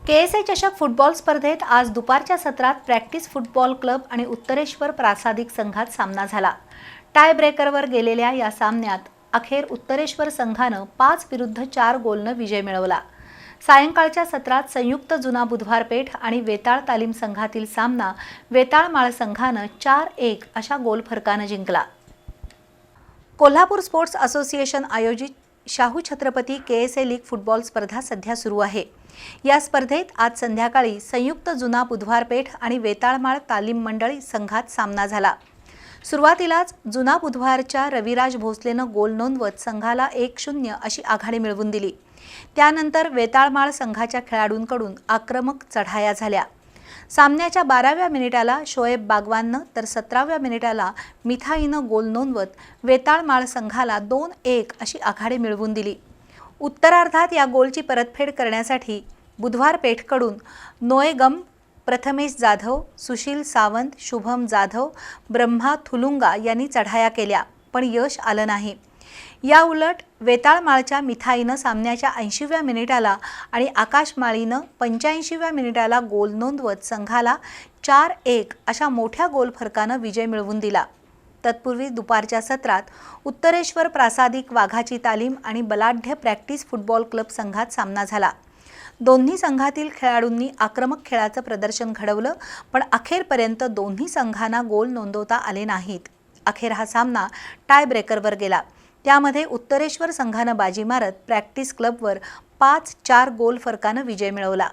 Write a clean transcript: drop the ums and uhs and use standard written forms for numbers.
KSA चषक football स्पर्धेत आज दुपारच्या सत्रात प्रॅक्टिस फुटबॉल क्लब आणि उत्तरेश्वर प्रासादिक संघात सामना झाला। टाय ब्रेकरवर गेलेल्या या सामन्यात अखेर उत्तरेश्वर संघानं 5-4 गोलनं विजय मिळवला। सायंकाळच्या सत्रात संयुक्त जुना बुधवार पेठ आणि वेताळ तालीम संघातील सामना वेताळ माळ संघानं 4-1 अशा गोल फरकानं जिंकला। कोल्हापूर स्पोर्ट्स असोसिएशन आयोजित Shahu Chhatrapati KSA league football स्पर्धा सध्या सुरू आहे। या स्पर्धेत आज संध्याकाळी संयुक्त जुना बुधवार पेठ आणि वेताळमाळ तालीम मंडळ संघात सामना झाला। सुरुवातीलाच जुना बुधवारच्या रविराज भोसलेनं गोल नोंदवत संघाला 1-0 अशी आघाडी मिळवून दिली। त्यानंतर वेताळमाळ संघाच्या खेळाडूंकडून आक्रमक चढाया झाल्या। सामन्याच्या 12व्या मिनिटाला शोएब बागवाननं तर 17व्या मिनिटाला मिथाईनं गोल नोंदवत वेताळमाळ संघाला 2-1 अशी आघाडी मिळवून दिली। उत्तरार्धात या गोलची परतफेड करण्यासाठी बुधवार पेठकडून नोएगम, प्रथमेश जाधव, सुशील सावंत, शुभम जाधव, ब्रह्मा थुलुंगा यांनी चढाया केल्या, पण यश आलं नाही। या उलट वेताळमाळच्या मिथाईनं सामन्याच्या 80व्या मिनिटाला आणि आकाश माळीनं 85व्या मिनिटाला गोल नोंदवत संघाला 4-1 अशा मोठ्या गोल फरकानं विजय मिळवून दिला। तत्पूर्वी दुपारच्या सत्रात उत्तरेश्वर प्रासादिक वाघाची तालीम आणि बलाढ्य प्रॅक्टिस फुटबॉल क्लब संघात सामना झाला। दोन्ही संघातील खेळाडूंनी आक्रमक खेळाचं प्रदर्शन घडवलं, पण अखेरपर्यंत दोन्ही संघांना गोल नोंदवता आले नाहीत। अखेर हा सामना टाय ब्रेकरवर गेला। त्यामध्ये उत्तरेश्वर संघानं बाजी मारत प्रॅक्टिस क्लबवर 5-4 गोल फरकानं विजय मिळवला।